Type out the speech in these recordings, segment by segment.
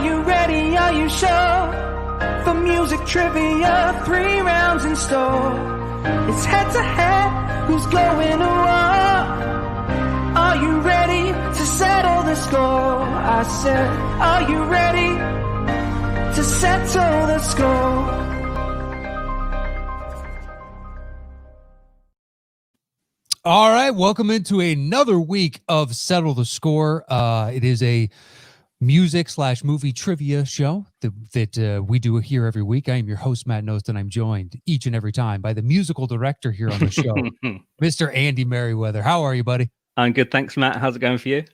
you ready? Are you sure? For music trivia, 3 rounds in store. It's head to head, who's going to war? Are you ready to settle the score? I said, are you ready to settle the score? All right, welcome into another week of Settle the Score. It is a music/movie trivia show that we do here every week. I am your host, Matt Knost, and I'm joined each and every time by the musical director here on the show, Mr. Andy Merryweather. How are you, buddy? I'm good, thanks, Matt. How's it going for you?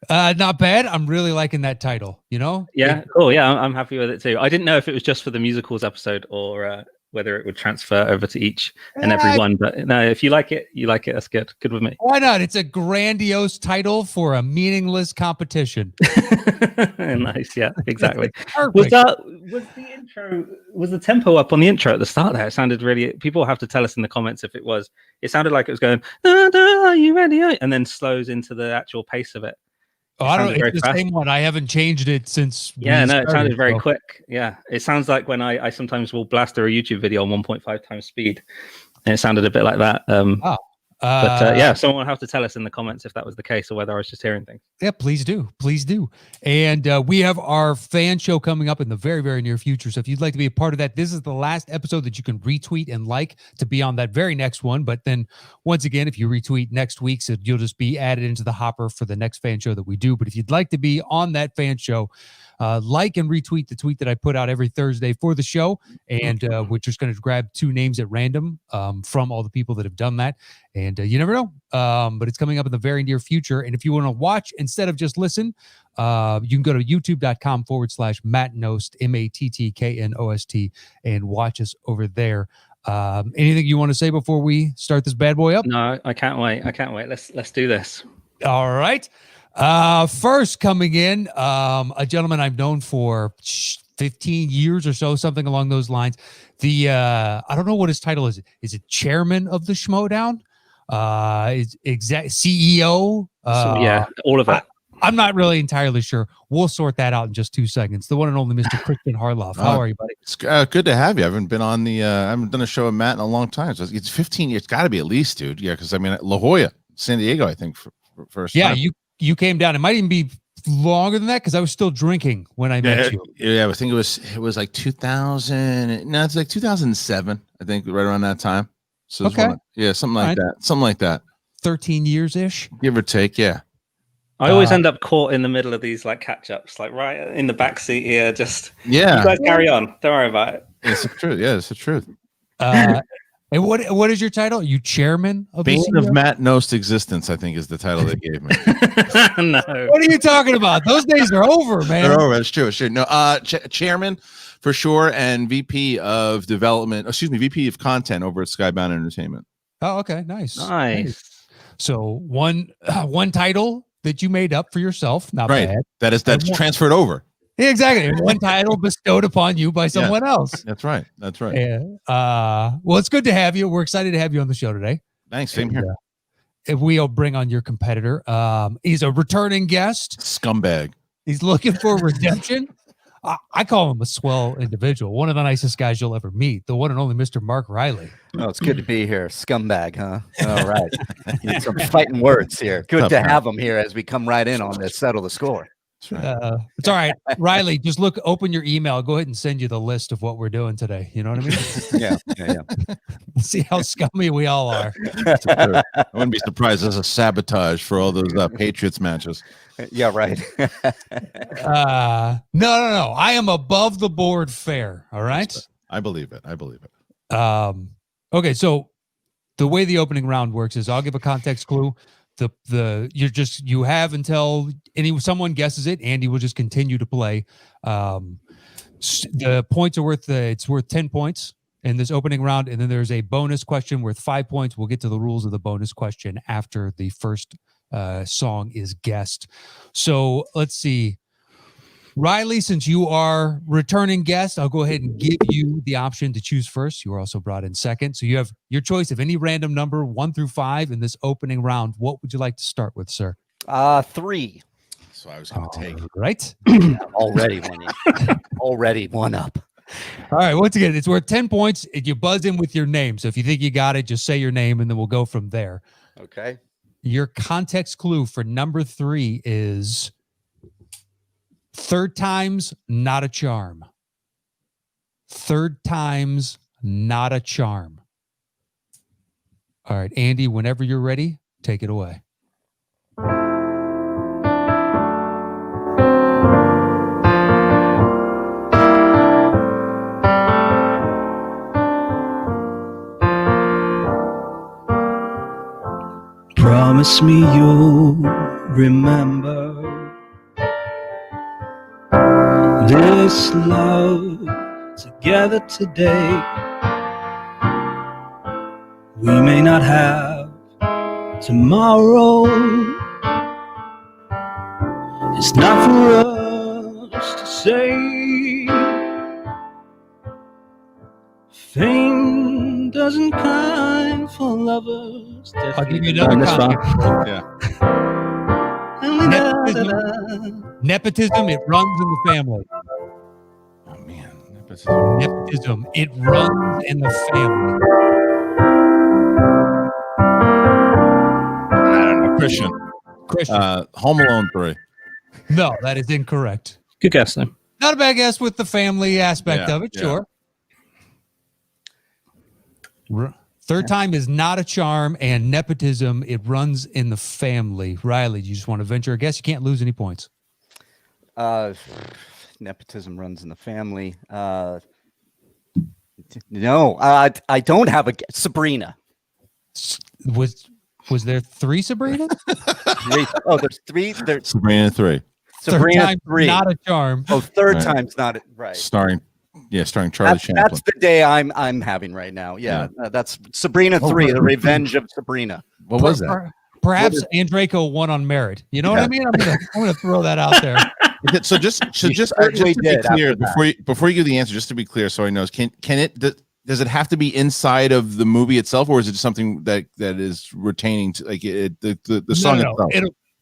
Not bad. I'm really liking that title, you know? Yeah, cool. Yeah, I'm happy with it too. I didn't know if it was just for the musicals episode or whether it would transfer over to each and every one. But no, if you like it, you like it. That's good. Good with me. Why not? It's a grandiose title for a meaningless competition. Nice. Yeah, exactly. Was the tempo up on the intro at the start there? It sounded really, people have to tell us in the comments if it was. It sounded like it was going, da, da, are you ready? And then slows into the actual pace of it. Oh, I don't know. It's the same one. I haven't changed it since. Yeah, no, it sounded very quick. Yeah, it sounds like when I sometimes will blast through a YouTube video on 1.5 times speed, and it sounded a bit like that. Yeah, someone will have to tell us in the comments if that was the case or whether I was just hearing things. Yeah, please do. Please do. And we have our fan show coming up in the very, very near future. So if you'd like to be a part of that, this is the last episode that you can retweet and like to be on that very next one. But then once again, if you retweet next week, so you'll just be added into the hopper for the next fan show that we do. But if you'd like to be on that fan show, like and retweet the tweet that I put out every Thursday for the show. And we're just going to grab 2 names at random from all the people that have done that. And you never know, but it's coming up in the very near future. And if you want to watch instead of just listen, you can go to youtube.com/Matt Knost, MATTKNOST, and watch us over there. Anything you want to say before we start this bad boy up? No, I can't wait. Let's do this. All right. First coming in, a gentleman I've known for 15 years or so, something along those lines. I don't know what his title is. Is it chairman of the Schmoedown? Is exact CEO? Yeah, all of it. I'm not really entirely sure. We'll sort that out in just 2 seconds. The one and only Mr. Crichton Harloff. How are you, buddy? It's good to have you. I haven't been on I haven't done a show with Matt in a long time. So it's 15 years. It's got to be at least, dude. Yeah, because I mean, La Jolla, San Diego, I think, for first time. You came down. It might even be longer than that because I was still drinking when I met you. Yeah, I think it was like 2000. No, it's like 2007. I think right around that time. So okay, something like that. Something like that. 13 years ish, give or take. Yeah. I always end up caught in the middle of these like catch ups, like right in the back seat here. Just you guys carry on. Don't worry about it. It's the truth. Yeah, it's the truth. And what is your title? Are you chairman of Bane of Matt Knost Existence, I think is the title they gave me. No. What are you talking about? Those days are over, man. They're over. It's true. It's true. No, chairman for sure, and VP of development. Excuse me, VP of content over at Skybound Entertainment. Oh, okay, nice. So one title that you made up for yourself, not bad. That's transferred over. Yeah, exactly. One title bestowed upon you by someone else. That's right. That's right. Yeah. Well, it's good to have you. We're excited to have you on the show today. Thanks. Same here. We'll bring on your competitor. He's a returning guest. Scumbag. He's looking for redemption. I call him a swell individual. One of the nicest guys you'll ever meet. The one and only Mr. Mark Reilly. Oh, it's good to be here. Scumbag, huh? All right. Some fighting words here. Good to have him here as we come right in on this Settle the Score. Right. It's all right. Riley, just open your email. I'll go ahead and send you the list of what we're doing today. You know what I mean? Yeah. See how scummy we all are. I wouldn't be surprised. There's a sabotage for all those Patriots matches. Yeah, right. No. I am above the board fair. All right. I believe it. Okay. So the way the opening round works is I'll give a context clue. You have until someone guesses it. Andy will just continue to play. The points are worth 10 points in this opening round, and then there's a bonus question worth 5 points. We'll get to the rules of the bonus question after the first song is guessed. So let's see. Riley, since you are returning guest, I'll go ahead and give you the option to choose first. You were also brought in second. So you have your choice of any random number 1 through 5 in this opening round. What would you like to start with, sir? 3. So I was going to take. Right. Already one up. All right. Once again, it's worth 10 points. You buzz in with your name. So if you think you got it, just say your name and then we'll go from there. Okay. Your context clue for number 3 is third time's not a charm. Third time's not a charm. All right, Andy, whenever you're ready, take it away. Promise me you'll remember this love together today. We may not have tomorrow. It's not for us to say. Fame doesn't kind for lovers. I'll give you another context. Yeah. Nepotism, it runs in the family. Oh man. Nepotism, it runs in the family. I don't know. Christian. Home Alone 3. No, that is incorrect. Good guess, then. Not a bad guess with the family aspect of it, sure. Third time is not a charm, and nepotism, it runs in the family. Riley, do you just want to venture a guess? You can't lose any points. Nepotism runs in the family. No, I don't have a guess. Sabrina. Was there 3 Sabrina? 3. Oh, there's 3. There's Sabrina 3. Sabrina 3. Not a charm. Oh, third time's not it. Right. Starring Charlie Chaplin. That's the day I'm having right now. Yeah. That's Sabrina 3, The Revenge of Sabrina. What was that? Perhaps Andreyko won on merit. You know what I mean? I'm gonna throw that out there. So just to be clear, before you give the answer, just to be clear, so he knows, does it have to be inside of the movie itself, or is it something that is retaining to, like the song itself?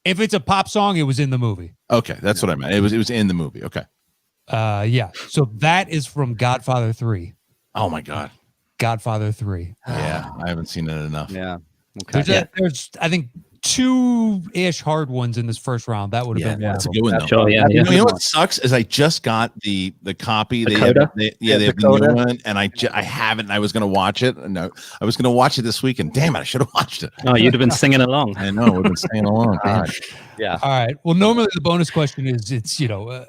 If it's a pop song, it was in the movie. Okay, that's what I meant. It was in the movie. Okay. Yeah. So that is from Godfather 3. Oh my God. Godfather 3. Yeah, I haven't seen it enough. Yeah. Okay. There's I think 2-ish hard ones in this first round. That would have been one. That's a good one though. Sure, yeah. You know what sucks is I just got the copy. They have the new one, and I haven't. And I was going to watch it, and I was going to watch it this week. And damn it, I should have watched it. Oh, you'd have been singing along. I know, we've been singing along. Yeah. All right. Well, normally the bonus question is it's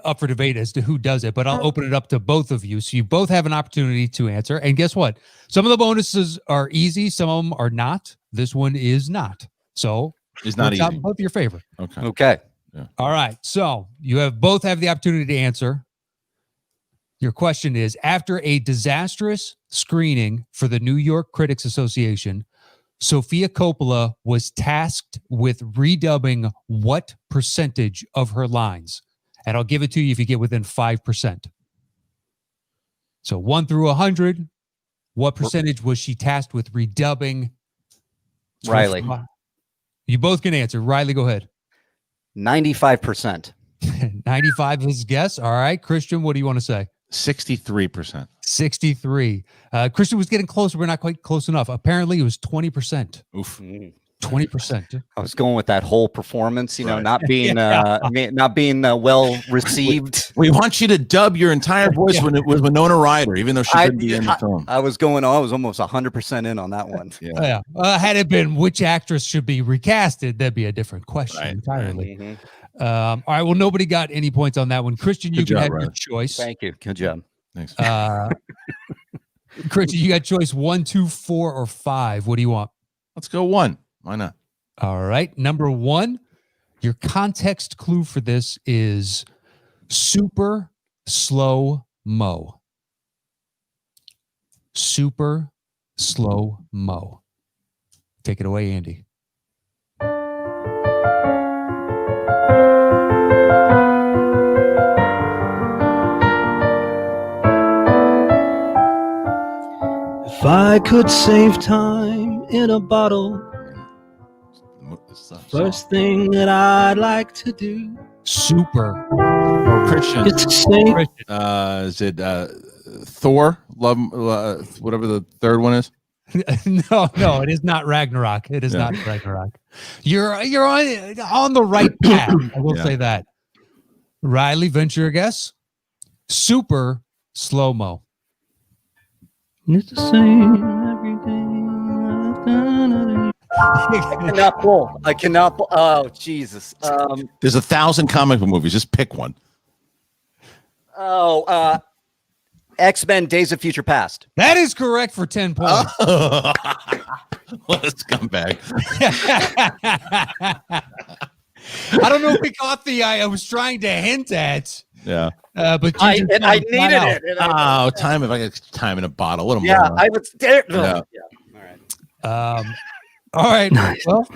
up for debate as to who does it, but I'll open it up to both of you, so you both have an opportunity to answer. And guess what? Some of the bonuses are easy, some of them are not. This one is not. So it's not easy. Both your favor. Okay. Yeah. All right. So you both have the opportunity to answer. Your question is: after a disastrous screening for the New York Critics Association, Sofia Coppola was tasked with redubbing what percentage of her lines? And I'll give it to you if you get within 5%. So 1 through 100, what percentage was she tasked with redubbing? Riley. You both can answer. Riley, go ahead. 95%. 95 is his guess. All right. Christian, what do you want to say? 63%. 63. Christian was getting closer. We're not quite close enough. Apparently, it was 20%. Oof. 20%. I was going with that whole performance, not being well received. We want you to dub your entire voice when it was Winona Ryder, even though she couldn't be in the film. I was almost 100% in on that one. Yeah. Had it been which actress should be recasted, that'd be a different question entirely. Mm-hmm. All right. Well, nobody got any points on that one. Christian, you can have your choice. Thank you. Good job. Thanks. Christian, you got choice 1, 2, 4, or 5. What do you want? Let's go 1. Why not? All right. Number 1, your context clue for this is super slow mo. Super slow mo. Take it away, Andy. If I could save time in a bottle, first thing that I'd like to do Super. Christian. It's the same. Is it Thor? Love, whatever the third one is. No, it is not Ragnarok. It is not Ragnarok. You're on the right path. I will say that. Riley, venture a guess. Super slow-mo. It's the same every day. I cannot pull. Oh, Jesus. There's 1,000 comic book movies. Just pick one. X-Men Days of Future Past. That is correct for 10 points. What a scumbag. I don't know if we caught the I was trying to hint at. Yeah. But I needed it. Time if I get time in a bottle. What a yeah, moron. I was there. Yeah. All right. All right. Well,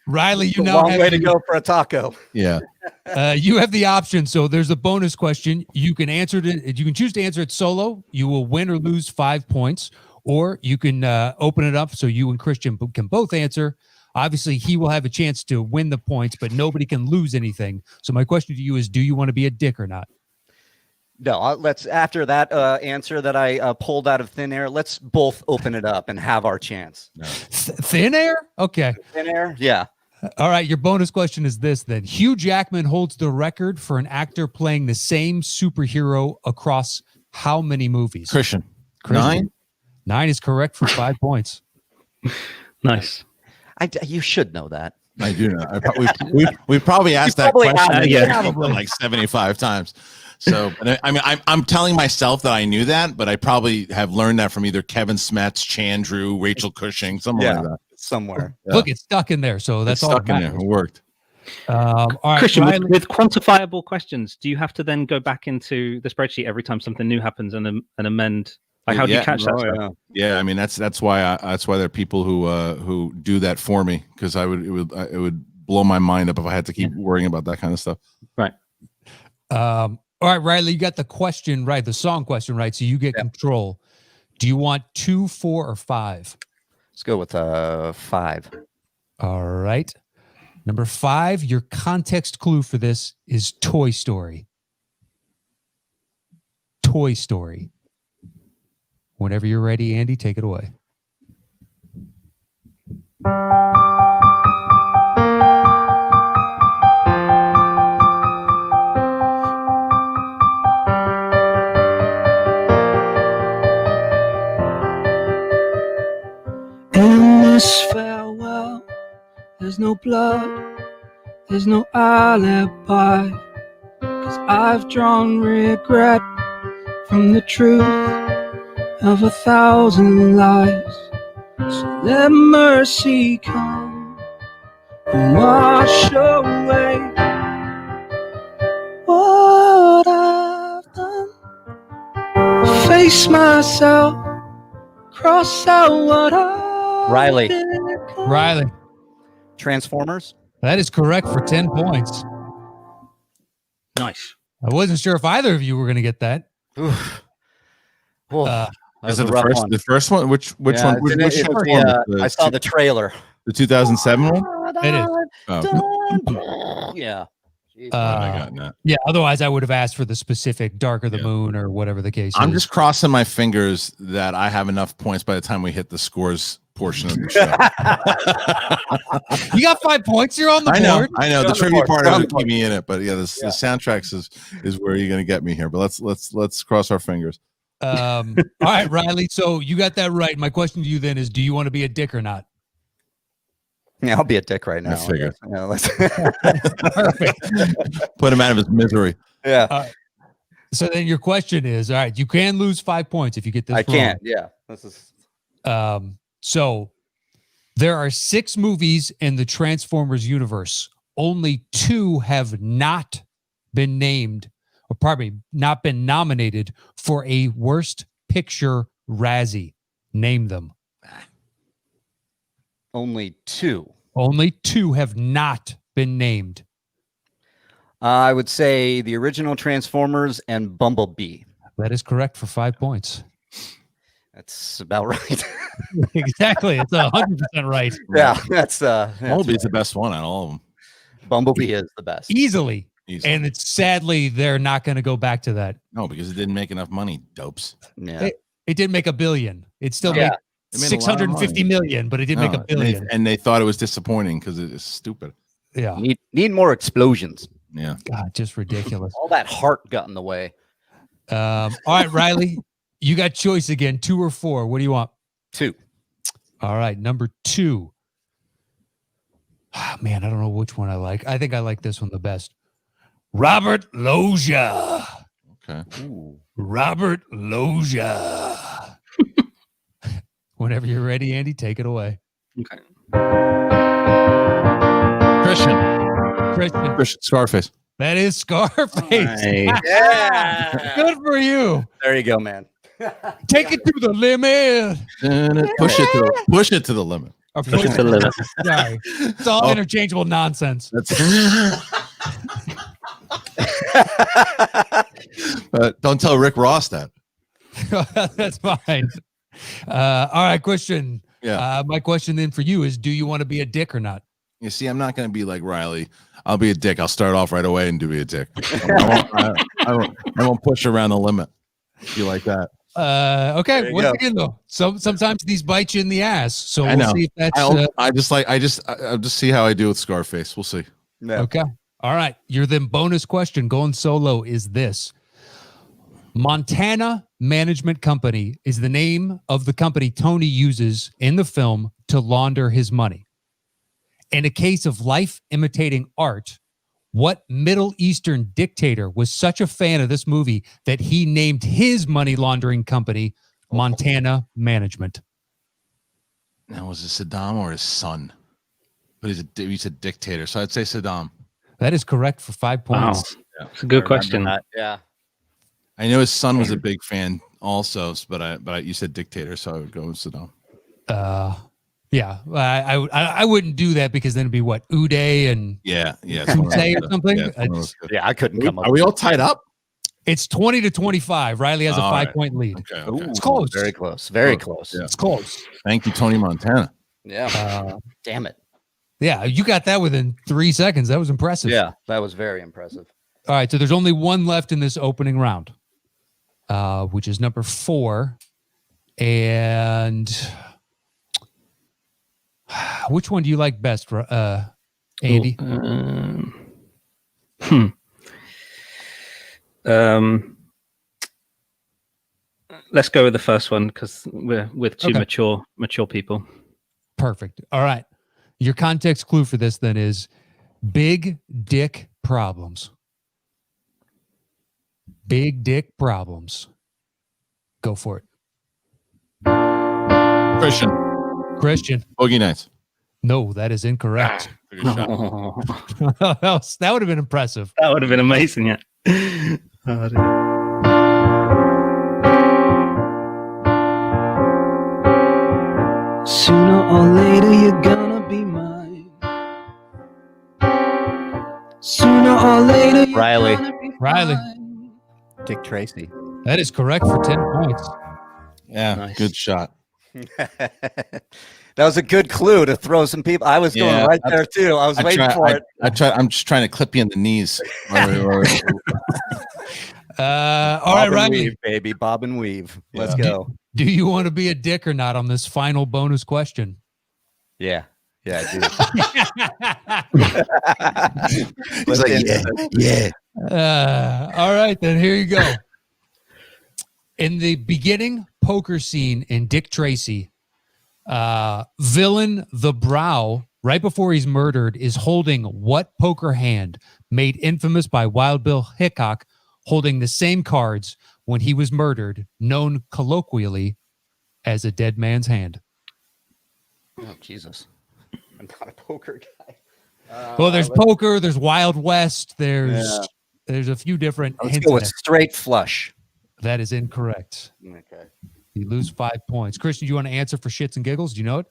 Riley, you now long have way to go for a taco. Yeah. You have the option. So there's a bonus question. You can answer it. You can choose to answer it solo. You will win or lose 5 points, or you can open it up so you and Christian can both answer. Obviously, he will have a chance to win the points, but nobody can lose anything. So my question to you is, do you want to be a dick or not? No, let's, after that answer that I pulled out of thin air, let's both open it up and have our chance. No. Thin air? Okay. Thin air? Yeah. All right. Your bonus question is this then. Hugh Jackman holds the record for an actor playing the same superhero across how many movies? Christian. 9? 9 is correct for 5 points. Nice. You should know that. I do know. We've probably asked that question like 75 times. So, I mean, I'm telling myself that I knew that, but I probably have learned that from either Kevin Smets, Chandru, Rachel Cushing, somewhere like that. Somewhere. Yeah. Look, it's stuck in there. So that's all stuck in there. It worked. All right, Christian, Riley, with quantifiable questions, do you have to then go back into the spreadsheet every time something new happens and amend? Like, how do you catch that stuff? Yeah, I mean that's why there are people who do that for me, because it would blow my mind up if I had to keep worrying about that kind of stuff. Right. All right, Riley, you got the question right, the song question right, so you get control. Do you want 2, 4, or 5? Let's go with 5. All right. Number 5, your context clue for this is Toy Story. Toy Story. Whenever you're ready, Andy, take it away. In this farewell, there's no blood, there's no alibi, 'cause I've drawn regret from the truth of 1,000 lies. So let mercy come and wash away what I've done. Face myself, cross out what I've Riley. become. Riley, Transformers. that is correct for 10 points. Nice. I wasn't sure if either of you were going to get that. Oof. Is it the first one? Which one? Which one? I saw the trailer. The 2007 one? It is. Oh. Yeah. Yeah, otherwise I would have asked for the specific Dark of the Moon or whatever the case I'm is. just crossing my fingers that I have enough points by the time we hit the scores portion of the show. You got 5 points. You're on the board. I know. The trivia part doesn't keep me in it, but the soundtracks is where you're going to get me here. But let's cross our fingers. All right, Riley. So you got that right. My question to you then is, do you want to be a dick or not? Yeah, I'll be a dick right now. I figure. Yeah, Perfect. Put him out of his misery. Yeah. So then your question is, all right, you can lose 5 points if you get this wrong. Can't. Yeah. This is. So there are 6 movies in the Transformers universe. Only 2 have not been named, or pardon me, not been nominated for a Worst Picture Razzie. Name them. Only 2. Only 2 have not been named. I would say the original Transformers and Bumblebee. That is correct for 5 points. That's about right. Exactly. It's 100% right. Yeah, that's Bumblebee's the best one out of all of them. Bumblebee is the best. Easily. And it's sadly they're not going to go back to that. No, because it didn't make enough money, dopes. Yeah. It didn't make $1 billion. It still made 650 million, but it didn't make $1 billion. And they thought it was disappointing because it is stupid. Yeah. Need more explosions. Yeah. God, just ridiculous. All that heart got in the way. All right, Riley, you got choice again. 2 or 4. What do you want? 2. All right, number 2. Man, I don't know which one I like. I think I like this one the best. Robert Loggia. Okay. Ooh. Robert Loggia. Whenever you're ready, Andy, take it away. Okay. Christian. Scarface. That is Scarface. Nice. Yeah. Good for you. There you go, man. Take it to the limit. Push it to the limit. Or Push it to the limit. Sorry. It's all interchangeable nonsense. Don't tell Rick Ross that. That's fine. All right, Christian. Yeah. My question then for you is, do you want to be a dick or not? You see, I'm not going to be like Reilly. I'll be a dick. I'll start off right away and be a dick. I won't push around the limit. You like that? Okay. Once again, though, sometimes these bite you in the ass. So we'll see if that's. I'll just see how I do with Scarface. We'll see. Yeah. Okay. All right. Your then bonus question going solo is this. Montana Management Company is the name of the company Tony uses in the film to launder his money. In a case of life imitating art, what Middle Eastern dictator was such a fan of this movie that he named his money laundering company Montana Management? Now, was it Saddam or his son? But he's a dictator, so I'd say Saddam. That is correct for 5 points. Wow. Yeah. It's a good question. Yeah. I know his son was a big fan also, but you said dictator, so I would go with Saddam. Yeah, I wouldn't do that because then it'd be what, Uday and Uday or something. Yeah, I couldn't come up. Are we all tied up? It's 20-25. Riley has a 5-point lead. Okay. It's close. Very close. Very close. Yeah. It's close. Thank you, Tony Montana. Yeah. Damn it. Yeah, you got that within 3 seconds. That was impressive. Yeah, that was very impressive. All right, so there's only one left in this opening round, which is number 4. And which one do you like best, Andy? Let's go with the first one because we're with two mature people. Perfect. All right. Your context clue for this then is big dick problems. Big dick problems. Go for it. Christian. Boogie Nights. No, that is incorrect. That would have been impressive. That would have been amazing, yeah. Sooner or later you're gonna be mine. Sooner or later you're Reilly. gonna be Riley. mine. Dick Tracy. That is correct for 10 points. Yeah, Nice. Good shot. That was a good clue to throw some people. I was going right there too. I was waiting for it. I'm just trying to clip you in the knees. All right, Riley. Weave, baby. Bob and weave. Let's go. Do you want to be a dick or not on this final bonus question? Yeah. Yeah, I do. He's like, yeah. All right, then here you go. In the beginning poker scene in Dick Tracy, villain the Brow, right before he's murdered, is holding what poker hand made infamous by Wild Bill Hickok, holding the same cards when he was murdered, known colloquially as a dead man's hand? Oh, Jesus. I'm not a poker guy. Well, there's poker, there's Wild West, there's a few different Let's hints go with there. straight flush. That is incorrect. Okay. You lose 5 points. Christian, do you want to answer for shits and giggles? Do you know it?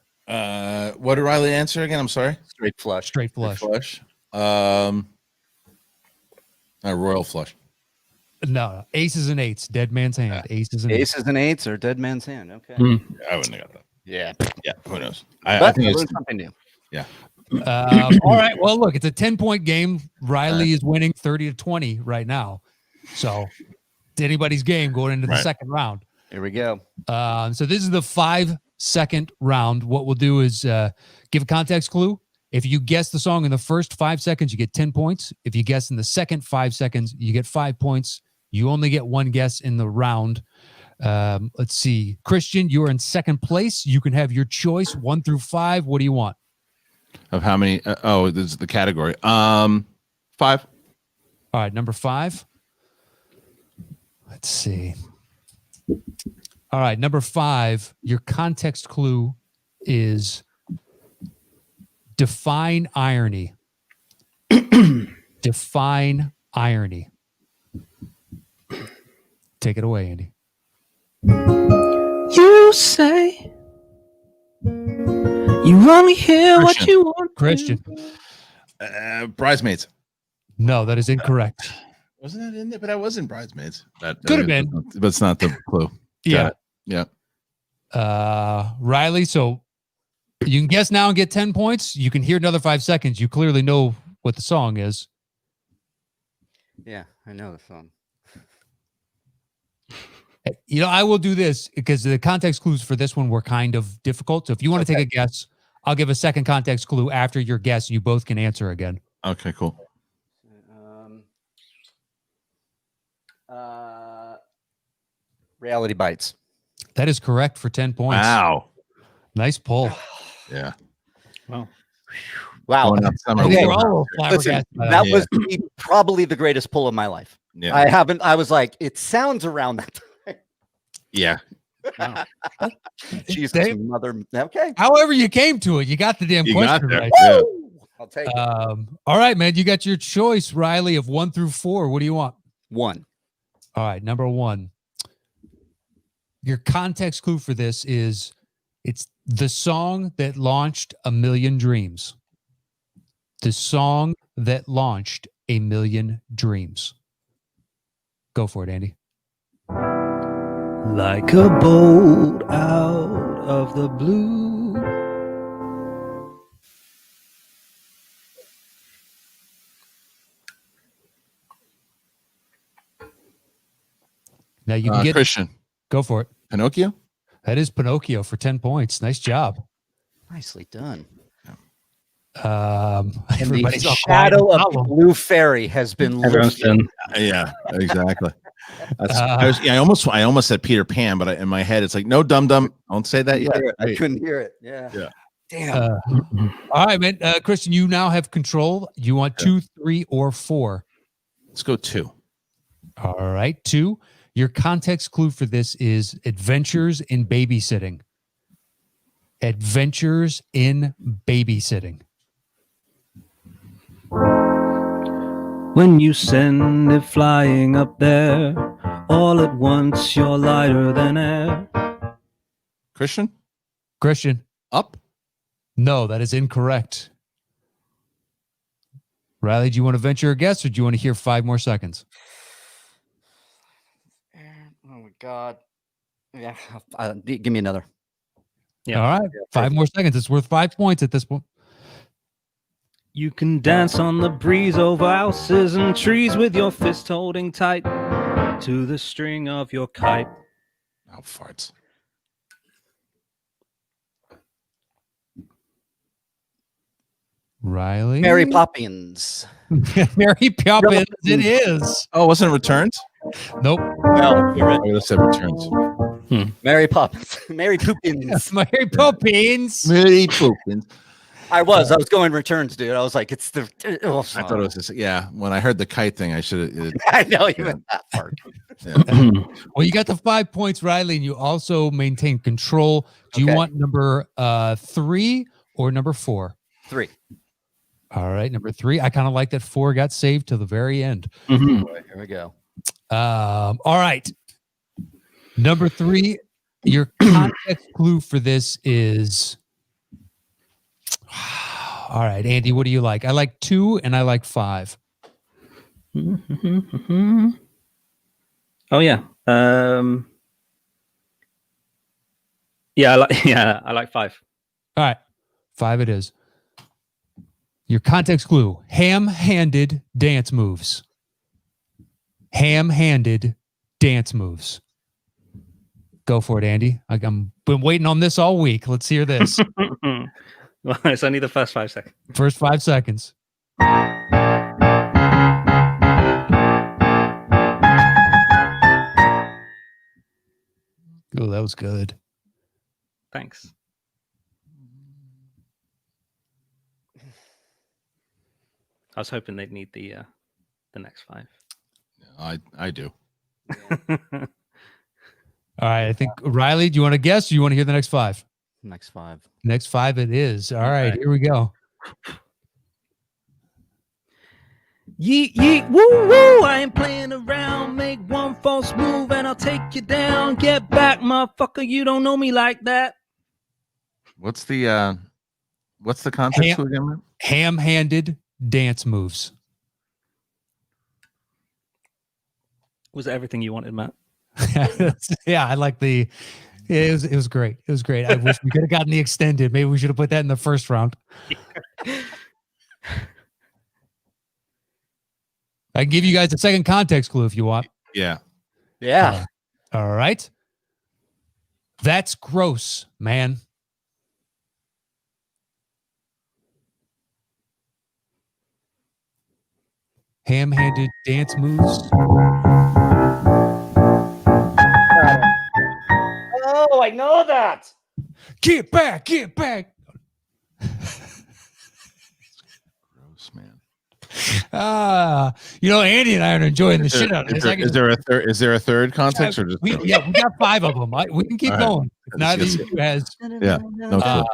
What did Riley answer again? I'm sorry. Straight flush. Straight flush. A royal flush. No, aces and eights, dead man's hand. Aces and Aces and eights or dead man's hand. Okay. I wouldn't have got that. Yeah. Yeah, who knows? But I think it's learned something new. Yeah. All right. Well, look, it's a 10-point game. Riley is winning 30-20 right now. So it's anybody's game going into the second round. Here we go. So this is the 5-second round. What we'll do is give a context clue. If you guess the song in the first 5 seconds, you get 10 points. If you guess in the second 5 seconds, you get 5 points. You only get one guess in the round. Let's see. Kristian, you are in second place. You can have your choice 1 through 5. What do you want? Of how many? This is the category. 5. All right, number 5. Let's see. All right, number 5. Your context clue is define irony. Define irony. Take it away, Andy. You say you only hear what you want. Kristian. Bridesmaids. No, that is incorrect. Wasn't that in there? But I was in Bridesmaids. Could have been. But it's not the clue. Yeah. Yeah. Riley, so you can guess now and get 10 points. You can hear another 5 seconds. You clearly know what the song is. Yeah, I know the song. You know, I will do this because the context clues for this one were kind of difficult. So if you want to take a guess, I'll give a second context clue after your guess. You both can answer again. Okay, cool. Reality Bites. That is correct for 10 points. Wow. Nice pull. Yeah. Wow. We're all Listen, that was probably the greatest pull of my life. Yeah. I was like, it sounds around that time. Yeah. Wow. Jesus, mother. Okay. However you came to it, you got the damn question right. Yeah. I'll take it. All right, man. You got your choice, Riley, of 1 through 4. What do you want? 1. All right, number 1. Your context clue for this is it's the song that launched A Million Dreams. The song that launched A Million Dreams. Go for it, Andy. Like a bolt out of the blue. Now you can get Kristian. Go for it. Pinocchio? That is Pinocchio for 10 points. Nice job. Nicely done. Everybody's the shadow of the blue fairy has been lifted. Yeah, exactly. I almost said Peter Pan, but in my head it's like, no, dum. Don't say that yet. I couldn't hear it. Yeah. Damn. All right, man. Kristian, you now have control. You want 2, 3, or 4? Let's go 2. All right, 2. Your context clue for this is adventures in babysitting. Adventures in babysitting. When you send it flying up there, all at once you're lighter than air. Kristian? Up? No, that is incorrect. Riley, do you want to venture a guess or do you want to hear 5 more seconds? Oh my God. Yeah. Give me another. Yeah. All right. 5 more seconds. It's worth 5 points at this point. You can dance on the breeze over houses and trees with your fist holding tight to the string of your kite. Oh, farts. Riley? Mary Poppins. Mary Poppins, it is. Oh, wasn't it Returns? Nope. No, you're right. I would have said Returns. Mary Poppins. Mary Poppins. Mary Poppins. Mary Poppins. I was going Returns, dude. I was like, it's the. Oh, I thought it was just, when I heard the kite thing, I should have. I know you went that far. Well, you got the 5 points, Riley, and you also maintain control. Do you want number 3 or number 4? 3. All right, number 3. I kind of like that 4 got saved to the very end. Mm-hmm. Boy, here we go. All right. Number 3, your context clue for this is. All right, Andy, what do you like? I like 2 and I like 5. Oh yeah. I like 5. All right. 5 it is. Your context clue: ham-handed dance moves. Ham-handed dance moves. Go for it, Andy. I'm been waiting on this all week. Let's hear this. Well, it's only the first 5 seconds. First 5 seconds. Oh, that was good. Thanks. I was hoping they'd need the next 5. I do. All right. I think Riley, do you want to guess? Or do you want to hear the next 5? Next 5. Next 5 it is. All right, here we go. Yeet, yeet, woo, woo, I ain't playing around. Make one false move and I'll take you down. Get back, motherfucker, you don't know me like that. What's the context again, man? Ham-handed dance moves. Was it everything you wanted, Matt? Yeah, I like the. Yeah, it was great. It was great. I wish we could have gotten the extended. Maybe we should have put that in the first round. I can give you guys a second context clue if you want. Yeah. Yeah. All right. That's gross, man. Ham-handed dance moves. Oh, I know that. Get back, get back. Gross, man. Andy and I are enjoying the shit out of this. Is there a third context or just we got 5 of them. We can keep going. Neither of you has. Yeah. No clue.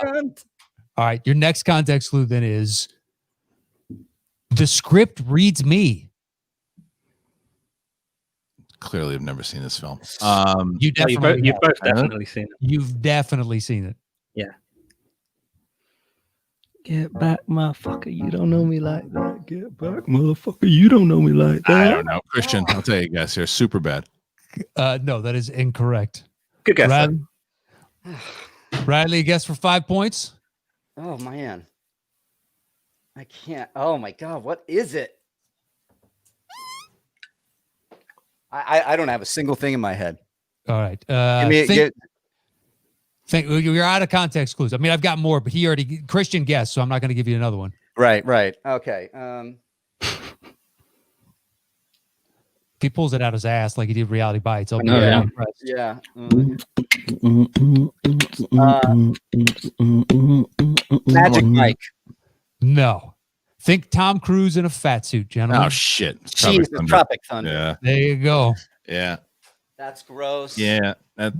All right. Your next context clue then is the script reads me. Clearly, I've never seen this film. You've You've both definitely seen it. You've definitely seen it. Yeah. Get back, motherfucker, you don't know me like that. Get back, motherfucker, you don't know me like that. I don't know, Christian. I'll tell you guys here, super bad. No, that is incorrect. Good guess. Riley, guess for 5 points. Oh man, I can't. Oh my god, what is it? I don't have a single thing in my head. All right. You're out of context clues. I mean, I've got more, but Christian guessed, so I'm not going to give you another one. Right. Okay. If he pulls it out his ass like he did Reality Bites, I'll be impressed. Yeah. Magic Mike. No. Think Tom Cruise in a fat suit, gentlemen. Oh shit! Tropic Thunder. Yeah. There you go. Yeah. That's gross. Yeah. Okay.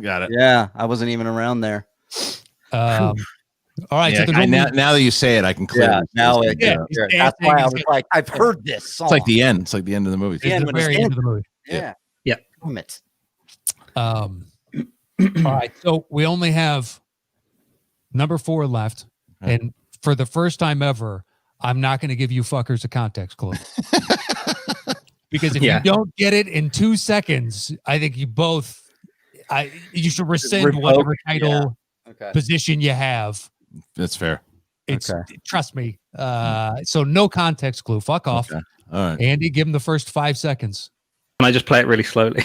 Got it. Yeah, I wasn't even around there. All right. Yeah, So now that you say it, I can clearly. Now it. That's why I was like, I've heard this song. It's like the end. It's like the end of the movie. It's the very end of the movie. Yeah. Damn it. All right. So we only have number 4 left, and for the first time ever, I'm not going to give you fuckers a context clue. Because if you don't get it in 2 seconds, I think you should rescind whatever title position you have. That's fair. Trust me. So no context clue. Fuck off. Okay. All right. Andy, give him the first 5 seconds. Can I just play it really slowly?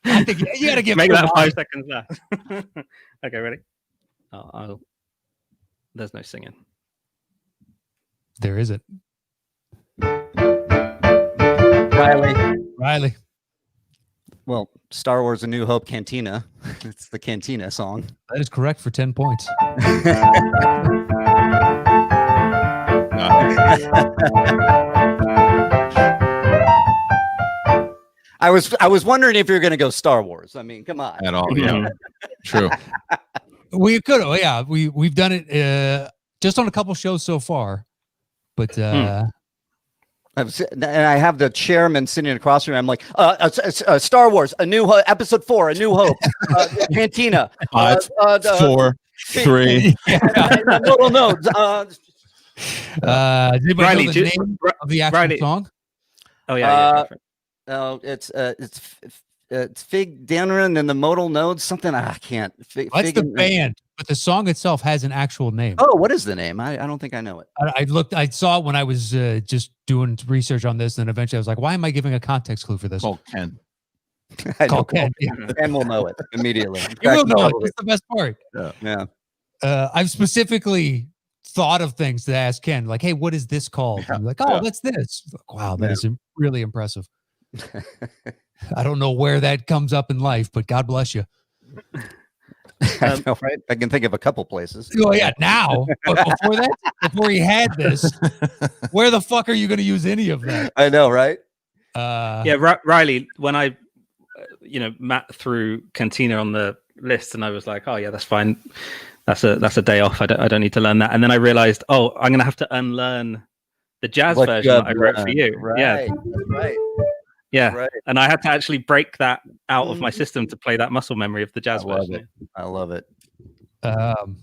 I think you got to give make that 5 seconds left. Okay, ready? There's no singing. There isn't. Riley. Well, Star Wars: A New Hope Cantina. It's the Cantina song. That is correct for 10 points. I was wondering if you're going to go Star Wars. I mean, come on. At all? Yeah. True. We could have. Yeah, we've done it just on a couple shows so far, but. And I have the chairman sitting across from me. I'm like, Star Wars, episode 4, A New Hope, Cantina. 5, 4, 3. Little notes. Did anybody know the name of the actual song? Oh yeah. It's Fig Dannerin and the modal nodes. Something I can't. That's the band. But the song itself has an actual name. Oh, what is the name? I don't think I know it. I saw it when I was just doing research on this, and eventually I was like, why am I giving a context clue for this? Called Ken. Call Ken. Ken will know it immediately. You will know it. That's the best part. Yeah. I've specifically thought of things to ask Ken, like, hey, what is this called? And you're like, oh, that's this. Like, wow, that is really impressive. I don't know where that comes up in life, but God bless you. I know, right? I can think of a couple places. Oh yeah, now. But before that, before he had this, where the fuck are you going to use any of that? I know, right? Reilly, when I, Matt threw Cantina on the list, and I was like, oh yeah, that's fine. That's a day off. I don't need to learn that. And then I realized, oh, I'm going to have to unlearn the jazz version that I wrote for you. Right. Yeah. Right. Yeah. Right. And I had to actually break that out of my system to play that muscle memory of the jazz version. I love it. All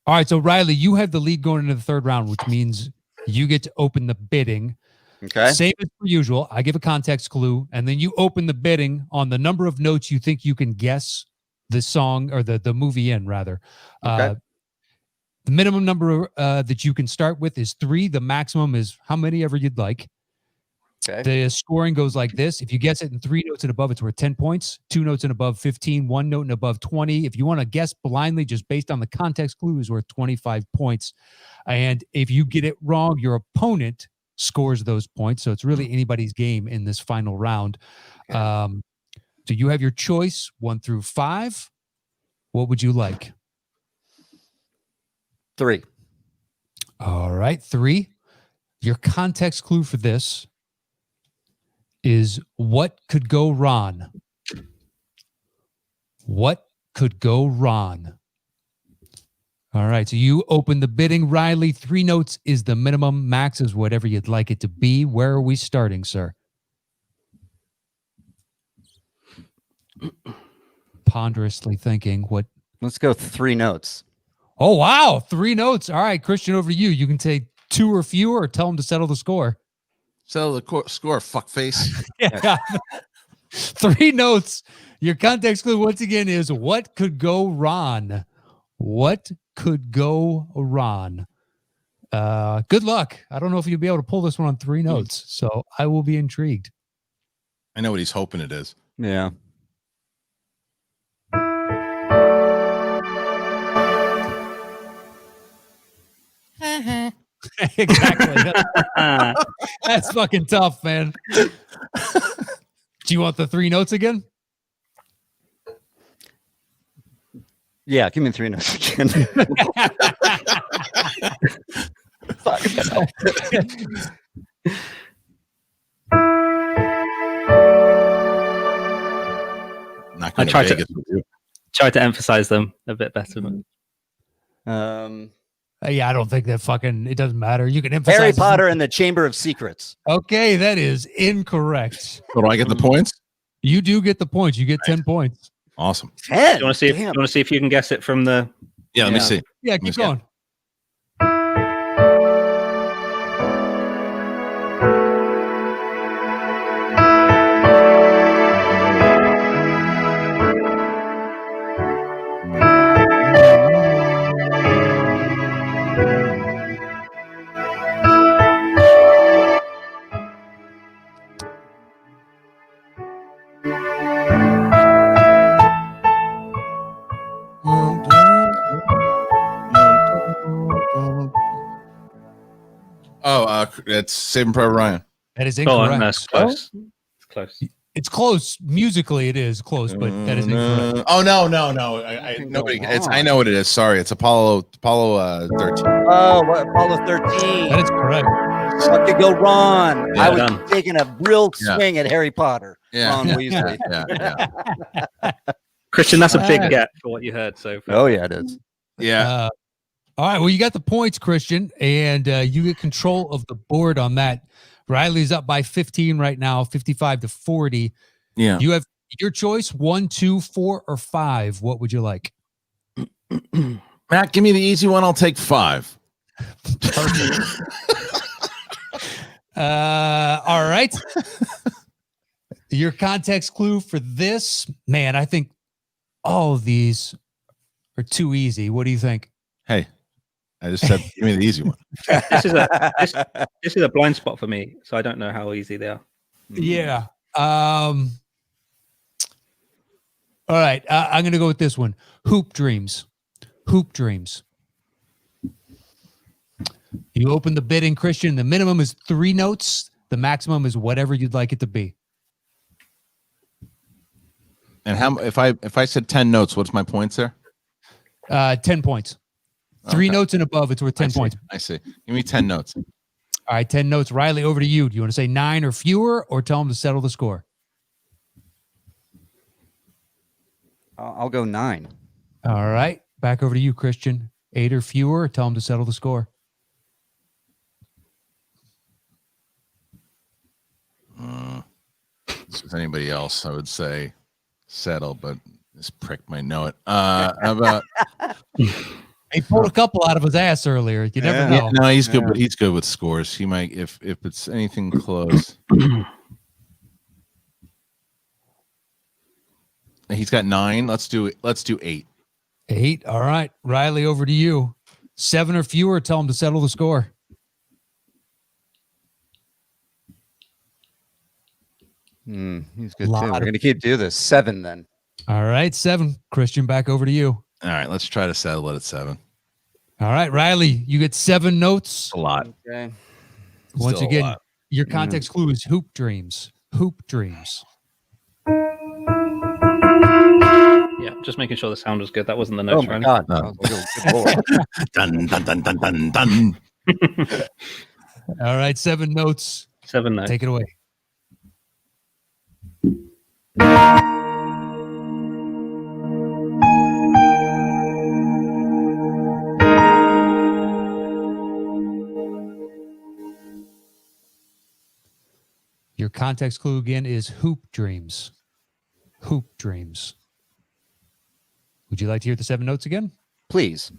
right. So Reilly, you have the lead going into the third round, which means you get to open the bidding. Okay. Same as per usual. I give a context clue, and then you open the bidding on the number of notes you think you can guess the song or the movie in, rather. Okay. The minimum number that you can start with is 3. The maximum is how many ever you'd like. Okay. The scoring goes like this. If you guess it in 3 notes and above, it's worth 10 points. 2 notes and above, 15. 1 note and above, 20. If you want to guess blindly, just based on the context clue, is worth 25 points. And if you get it wrong, your opponent scores those points. So it's really anybody's game in this final round. Okay. So you have your choice, 1 through 5. What would you like? 3. All right, 3. Your context clue for this is what could go wrong? What could go wrong? All right, so you open the bidding, Reilly. 3 notes is the minimum. Max is whatever you'd like it to be. Where are we starting, sir? Ponderously thinking. What? Let's go 3 notes. Oh, wow. 3 notes. All right, Kristian, over to you. You can take 2 or fewer or tell him to settle the score. Settle the score, fuckface. Yeah. 3 notes. Your context clue, once again, is what could go wrong? What could go wrong? Good luck. I don't know if you'll be able to pull this one on 3 notes, so I will be intrigued. I know what he's hoping it is. Yeah. Exactly. That's fucking tough, man. Do you want the 3 notes again? Yeah, give me 3 notes again. Fuck. I tried to emphasize them a bit better. Yeah, I don't think that fucking, it doesn't matter. You can emphasize Harry Potter and the Chamber of Secrets. Okay, that is incorrect. So do I get the points? You do get the points. You get 10 points. Awesome. 10. You want to see if you can guess it from the? Yeah, let me see. Yeah, keep going. It's Saving Private Ryan. That is incorrect. Oh, that's close. It's close. It's close. Musically, it is close, but that is incorrect. Oh no! Nobody. I know what it is. Sorry, it's Apollo 13. Oh, Apollo 13. That is correct. What could go wrong? Yeah, I was taking a real swing at Harry Potter. Yeah. Ron Weasley. Yeah. Kristian, that's a big get for what you heard. So Oh yeah, it is. Yeah. All right. Well, you got the points, Kristian, and you get control of the board on that. Reilly's up by 15 right now, 55-40. Yeah. You have your choice: 1, 2, 4, or 5. What would you like? Matt, give me the easy one. I'll take 5. All right. Your context clue for this, man, I think all of these or too easy? What do you think? Hey, I just said give me the easy one. This is a blind spot for me, so I don't know how easy they are. Yeah. All right. I'm going to go with this one. Hoop Dreams. Hoop Dreams. You open the bidding, Kristian. The minimum is 3 notes. The maximum is whatever you'd like it to be. And how if I said 10 notes, what's my points there? 10 points. 3 notes and above, it's worth 10 points. I see. Give me 10 notes. All right, 10 notes. Reilly, over to you. Do you want to say 9 or fewer, or tell them to settle the score? I'll go 9. All right. Back over to you, Kristian. 8 or fewer, tell them to settle the score. If anybody else, I would say settle, but this prick might know it. How about He pulled a couple out of his ass earlier. You never know. Yeah, no, he's good. But he's good with scores. He might if it's anything close. He's got 9. Let's do 8. 8. All right. Reilly, over to you. 7 or fewer, tell him to settle the score. He's good too. We're going to keep doing this. 7 then. All right. 7. Kristian, back over to you. All right, let's try to settle it at 7. All right, Reilly, you get 7 notes. A lot. Okay. Once Still a again, lot. your context clue is Hoop Dreams. Hoop Dreams. Yeah, just making sure the sound was good. That wasn't the notes. Oh my God. No. Good Lord. Dun dun dun dun dun dun. All right, 7 notes. 7 notes. Take it away. Your context clue again is Hoop Dreams. Hoop Dreams. Would you like to hear the 7 notes again? Please.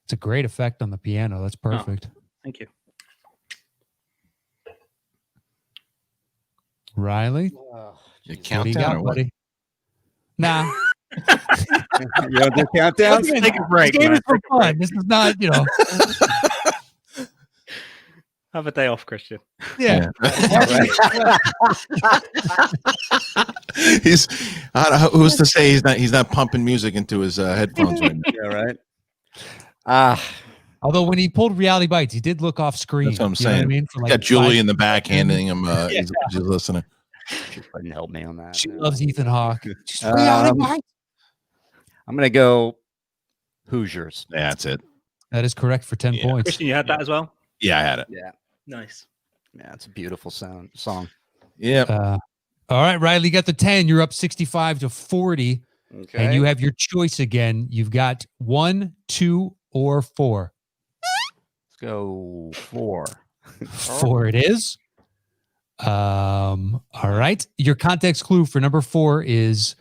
It's a great effect on the piano. That's perfect. Oh, thank you. Reilly, You what do you countdown got, or what? buddy? Nah. You want to do countdown? Take a break. This game Man. is for fun. This is not, Have a day off, Kristian. yeah. He's who's to say he's not pumping music into his headphones right now. Yeah, right. Although when he pulled Reality Bites, he did look off screen. That's what I'm You know saying. I mean? For Got like Julie 5 in the back handing him. He's listening. She couldn't help me on that. She No. loves Ethan Hawke. She's Um, Reality Bites. I'm going to go Hoosiers. Yeah, that's it. That is correct for 10 points. Kristian, you had that as well? Yeah, I had it. Yeah. Nice. Yeah, it's a beautiful song. Yeah. All right, Reilly, you got the 10. You're up 65 to 40. Okay. And you have your choice again. You've got 1, 2, or 4. Let's go 4. 4 it is. All right. Your context clue for number 4 is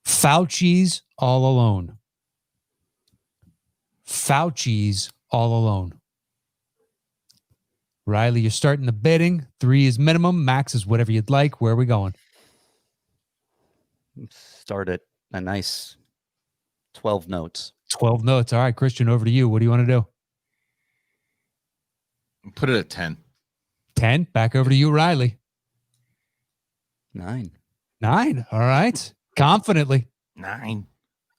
Fauci's All Alone. Fauci's All Alone. Reilly, you're starting the bidding. 3 is minimum. Max is whatever you'd like. Where are we going? Start at a nice 12 notes. 12 notes. All right, Kristian, over to you. What do you want to do? Put it at 10. 10. Back over to you, Reilly. 9. 9. All right. Confidently. 9.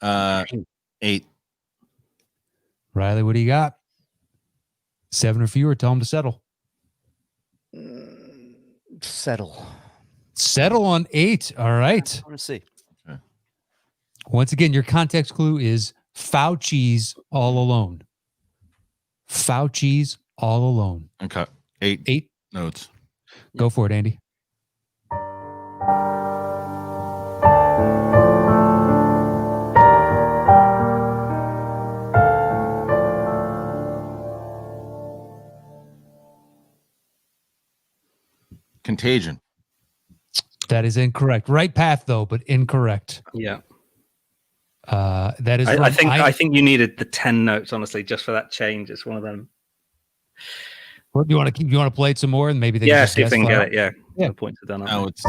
8. Reilly, what do you got? 7 or fewer. Tell him to settle. Settle. Settle on 8. All right. I want to see. Once again, your context clue is Fauci's All Alone. Fauci's All Alone. Okay. 8. 8. Notes. Go for it, Andy. Contagion. That is incorrect. Right path, though, but incorrect. Yeah. That is. I think you needed the 10 notes, honestly, just for that change. It's one of them. Well, do you want to keep? You want to play it some more, and maybe they see if they can get it. Yeah. The points are done. Now it's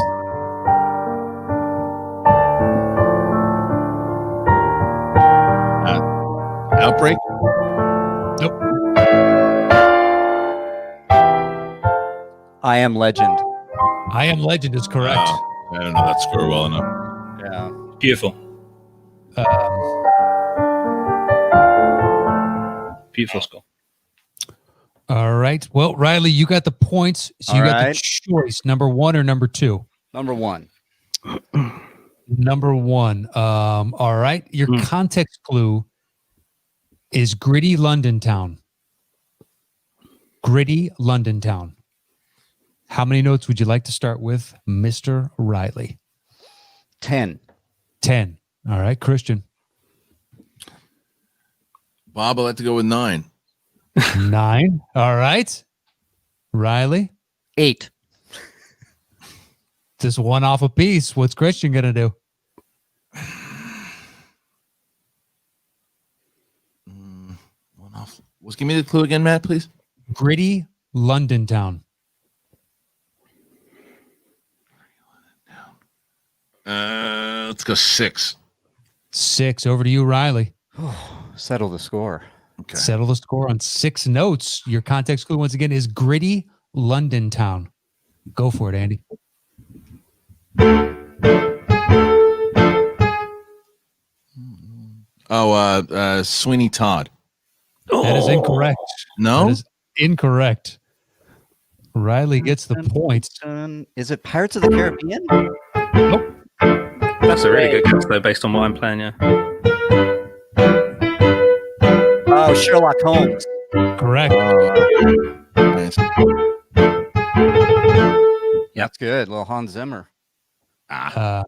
Outbreak. Nope. I Am Legend. I Am Legend is correct. Oh, I don't know that score well enough. Yeah. Beautiful. Beautiful score. All right. Well, Riley, you got the points. So you got the choice. Number 1 or number 2? Number 1. Number 1. All right. Your context clue is gritty London town. Gritty London town. How many notes would you like to start with, Mr. Reilly? 10. 10. All right, Christian. Bob, I'd like to go with 9. 9. All right. Riley? 8. Just one off a piece. What's Christian going to do? One off. Give me the clue again, Matt, please. Gritty London town. Let's go 6. 6. Over to you, Riley. Settle the score. Okay. Settle the score on 6 notes. Your context clue, once again, is gritty London town. Go for it, Andy. Sweeney Todd. That is incorrect. No? That is incorrect. Riley gets the points. Is it Pirates of the Caribbean? Nope. That's a really good guess, though, based on what I'm playing, yeah. Oh, Sherlock Holmes. Correct. Nice. That's good. Little Hans Zimmer. All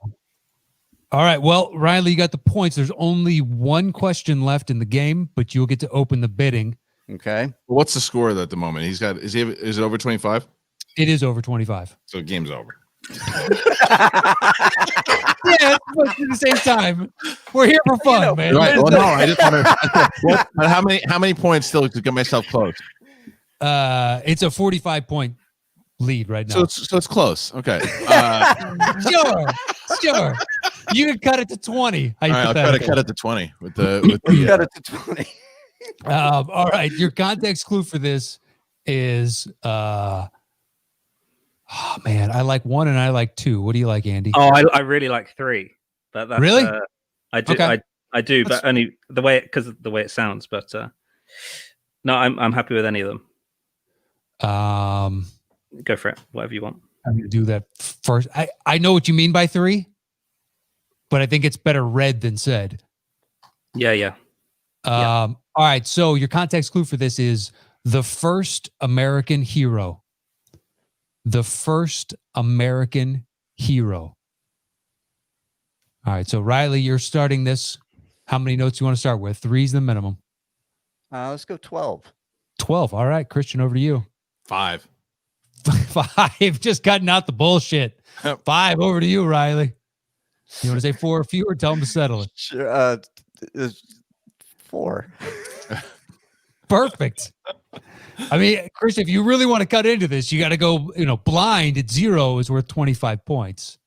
right. Well, Riley, you got the points. There's only one question left in the game, but you'll get to open the bidding. Okay. What's the score at the moment? Is it over 25? It is over 25. So the game's over. Yeah, but at the same time, we're here for fun, man. Right. Well, no, I just want to. How many points still to get myself close? It's a 45-point lead right now. So it's close. Okay. Sure. You can cut it to 20. All right, I'll try to cut it to 20 with the Cut it to 20. All right. Your context clue for this is oh man, I like 1 and I like 2. What do you like, Andy? Oh, I really like 3. But that's, really? I do. Okay. I do, but only because of the way it sounds. But no, I'm happy with any of them. Go for it. Whatever you want. I'm going to do that first. I know what you mean by 3, but I think it's better read than said. Yeah. All right. So your context clue for this is the first American hero. The first American hero. All right. So Riley, you're starting this. How many notes do you want to start with? 3 is the minimum. Let's go 12. 12. All right. Christian, over to you. 5. 5. Just cutting out the bullshit. 5. Over to you, Riley. You want to say 4 or fewer? Tell them to settle it. Sure. 4. Perfect. I mean, Christian, if you really want to cut into this, you got to go, blind at 0 is worth 25 points.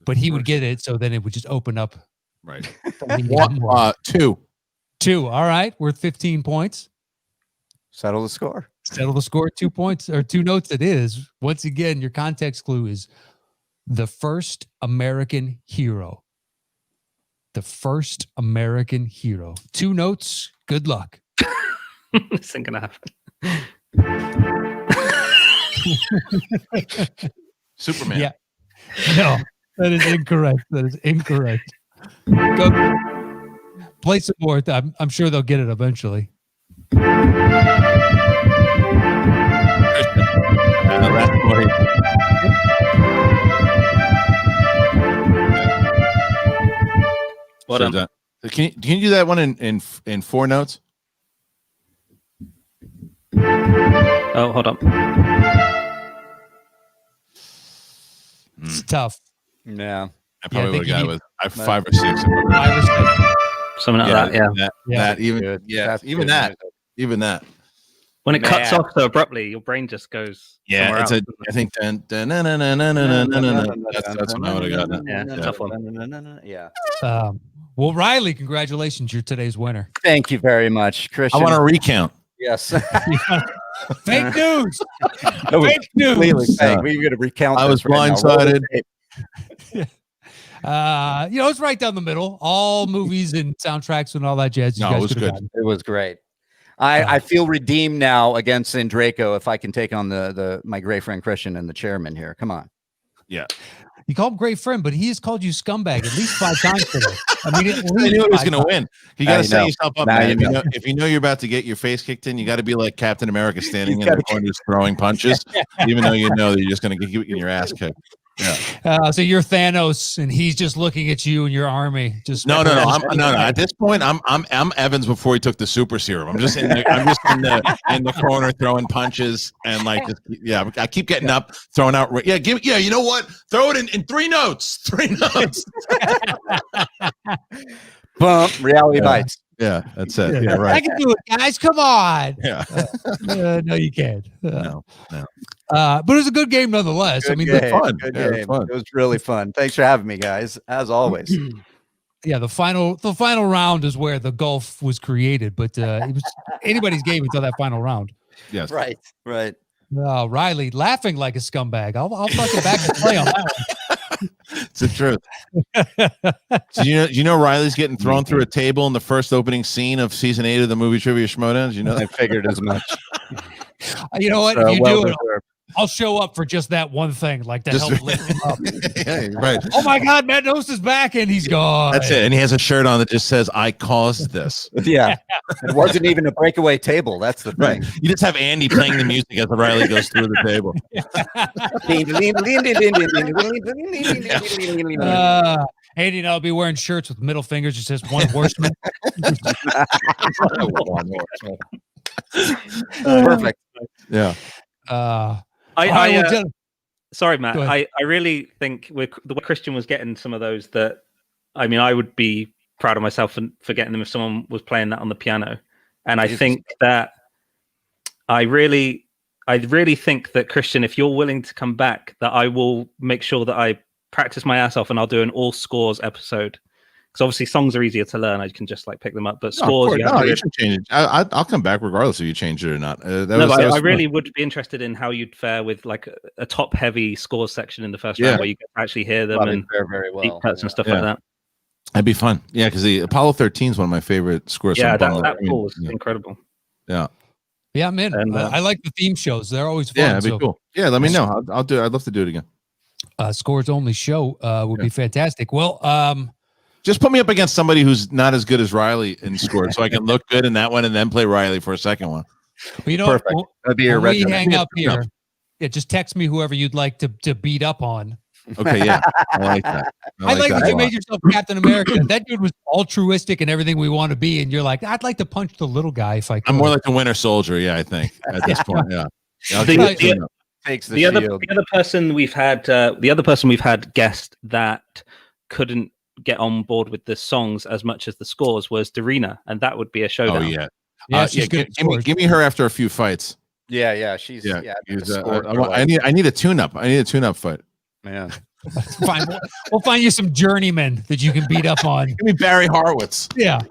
But he would get it, so then it would just open up. Right. 2. 2. All right. Worth 15 points. Settle the score. 2 points or 2 notes it is. Once again, your context clue is the first American hero. The first American hero. 2 notes. Good luck. This ain't gonna happen. Superman. Yeah. No, that is incorrect. Go play some more. I'm sure they'll get it eventually. Well done. Can you do that one in 4 notes? Oh, hold on. It's tough. Yeah. I probably would have got it with 5 or 6. 5 or 6. Something like that. Yeah. Even that. When it cuts off so abruptly, your brain just goes. Yeah, I think that's what I would have gotten. Yeah, tough one. Yeah. Well, Reilly, congratulations, you're today's winner. Thank you very much, Kristian. I want to recount. Yes. Fake news. Fake news. We got to recount. I was blindsided. It's right down the middle. All movies and soundtracks and all that jazz. No, it was good. It was great. I feel redeemed now against Sandraco if I can take on my great friend Kristian and the chairman here. Come on. Yeah. You call him great friend, but he has called you scumbag at least 5 times today. I mean, I knew he was going to win. You got to set yourself up, man. If you know you're about to get your face kicked in, you got to be like Captain America standing in the corner just throwing punches, even though you know that you're just going to get your ass kicked. Yeah. So you're Thanos, and he's just looking at you and your army. Just no. At this point, I'm Evans before he took the super serum. I'm just in the corner throwing punches and I keep getting up, throwing out. Yeah, you know what? Throw it in 3 notes. 3 notes. Bump. Reality bites. Yeah, that's it. Yeah, right. I can do it, guys. Come on. Yeah. No, you can't. No. But it was a good game nonetheless. Good game. Fun. Good game. It was really fun. Thanks for having me, guys. As always. Yeah, the final round is where the gulf was created, but it was anybody's game until that final round. Yes. Right. Reilly laughing like a scumbag. I'll fucking back and play on that one. It's the truth. So you know Reilly's getting thrown through a table in the first opening scene of season 8 of the movie Trivia Schmoedown? You know, I figured as much. You know what? If you do it, I'll show up for just that one thing, like to help lift him up. Yeah, right. Oh my God, Matt Knost is back and he's gone. That's it. And he has a shirt on that just says, "I caused this." Yeah. It wasn't even a breakaway table. That's the thing. Right. You just have Andy playing the music as Reilly goes through the table. Andy and I'll be wearing shirts with middle fingers. It says "One Horseman." Perfect. Yeah. Sorry, Matt. I really think the way Kristian was getting some of those that, I mean, I would be proud of myself for getting them if someone was playing that on the piano. And I think that I really think that, Kristian, if you're willing to come back, that I will make sure that I practice my ass off and I'll do an all scores episode. Because obviously songs are easier to learn. I can just pick them up. But scores, you should change it. I'll come back regardless if you change it or not. I really would be interested in how you'd fare with a top heavy scores section in the first round where you can actually hear them and fare very well. Deep cuts and stuff like that. That'd be fun. Yeah, because the Apollo 13 is one of my favorite scores. Yeah, that pool is incredible. Yeah. Yeah, I'm in. And, I like the theme shows. They're always fun. Yeah, that'd be cool. Yeah, let me know. I'll do it. I'd love to do it again. Scores only show would be fantastic. Well, just put me up against somebody who's not as good as Reilly in scores, so I can look good in that one and then play Reilly for a second one. Well, you know, perfect. That'd be your we hang up here. Yeah, just text me whoever you'd like to beat up on. Okay, yeah, I like that. I like that you made yourself Captain America. That dude was altruistic and everything we want to be, and you're like, I'd like to punch the little guy if I could. I'm more like the Winter Soldier, yeah. I think at this point, yeah. The other person we've had guest that couldn't get on board with the songs as much as the scores was Darina, and that would be a showdown. Oh yeah, give me her after a few fights. Yeah, she's I need a tune-up. I need a tune-up fight. Yeah. Fine. We'll find you some journeymen that you can beat up on. Give me Barry Horowitz. Yeah.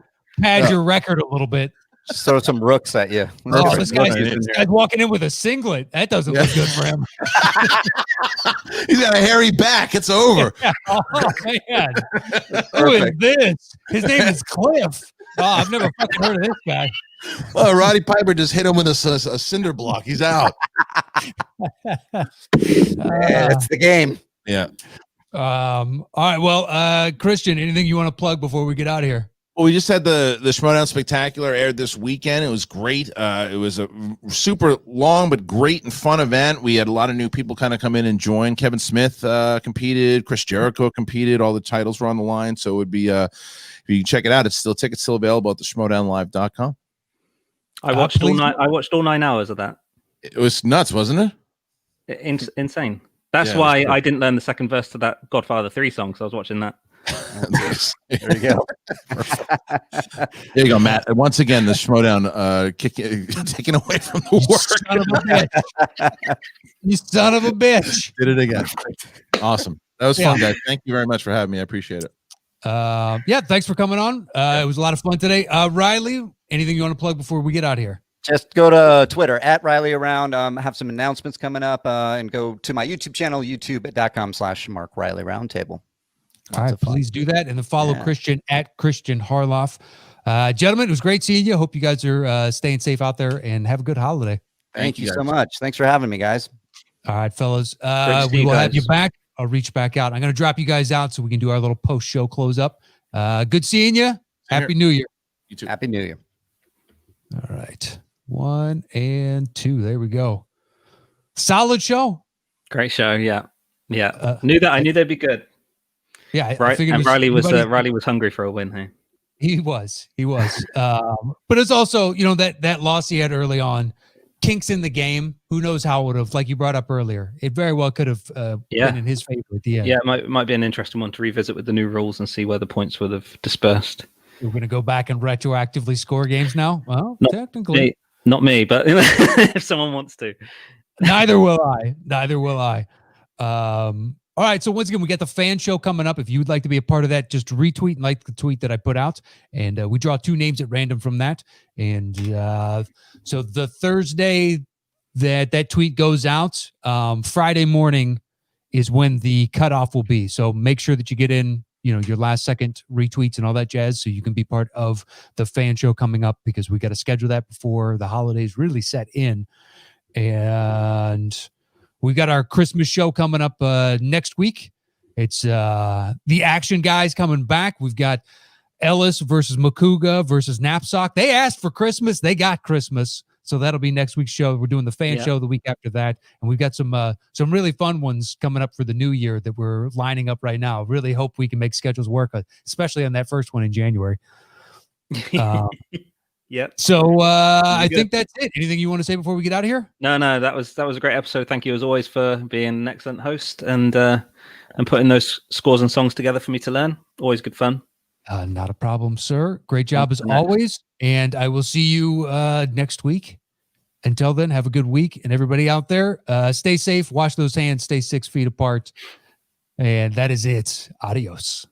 Pad your record a little bit. Just throw some rooks at you. Oh, this guy's walking in with a singlet. That doesn't look good for him. He's got a hairy back. It's over. Oh, man. Who is this? His name is Cliff. Oh, I've never fucking heard of this guy. Oh, Roddy Piper just hit him with a cinder block. He's out. It's the game. Yeah. All right. Well, Kristian, anything you want to plug before we get out of here? Well, we just had the Schmoedown Spectacular aired this weekend. It was great. It was a super long but great and fun event. We had a lot of new people kind of come in and join. Kevin Smith competed. Chris Jericho competed. All the titles were on the line. So it would be, if you can check it out, tickets still available at the schmoedownlive.com. I watched all 9 hours of that. It was nuts, wasn't it? Insane. That's why I didn't learn the second verse to that Godfather 3 song, so I was watching that. There you go. There you go, Matt. And once again, the Schmoedown taken away from the work. You son of a bitch. Did it again. Awesome. That was fun, guys. Thank you very much for having me. I appreciate it. Thanks for coming on. It was a lot of fun today. Reilly, anything you want to plug before we get out of here? Just go to Twitter @ReillyAround. Have some announcements coming up, and go to my YouTube channel, youtube.com/Mark Reilly Roundtable. All right, please do that, and then follow Crichton @Crichton Harloff. Gentlemen, it was great seeing you. Hope you guys are staying safe out there, and have a good holiday. Thank you so much. Thanks for having me, guys. All right, fellas. We will have you back. I'll reach back out. I'm going to drop you guys out so we can do our little post-show close up. Good seeing you. Happy New Year. You too. Happy New Year. All right. 1 and 2. There we go. Solid show. Great show. Yeah. I knew they'd be good. Yeah. Right. And Reilly was hungry for a win. Hey? He was. But it's also, that loss he had early on, kinks in the game. Who knows how it would have, like you brought up earlier, it very well could have been in his favor at the end. Yeah, it might be an interesting one to revisit with the new rules and see where the points would have dispersed. We're going to go back and retroactively score games now? Well, technically. Not me, but if someone wants to. Neither will I. All right, so once again, we got the fan show coming up. If you would like to be a part of that, just retweet and like the tweet that I put out, and we draw 2 names at random from that. And so the Thursday that tweet goes out, Friday morning is when the cutoff will be. So make sure that you get in, your last second retweets and all that jazz, so you can be part of the fan show coming up, because we got to schedule that before the holidays really set in. And we got our Christmas show coming up next week. It's the Action Guys coming back. We've got Ellis versus Makuga versus Knapsack. They asked for Christmas. They got Christmas. So that'll be next week's show. We're doing the fan show the week after that. And we've got some really fun ones coming up for the new year that we're lining up right now. Really hope we can make schedules work, especially on that first one in January. Yep. So I think that's it. Anything you want to say before we get out of here? No, that was a great episode. Thank you as always for being an excellent host and putting those scores and songs together for me to learn. Always good fun. Not a problem, sir. Great job as always. And I will see you next week. Until then, have a good week. And everybody out there, stay safe, wash those hands, stay 6 feet apart. And that is it. Adios.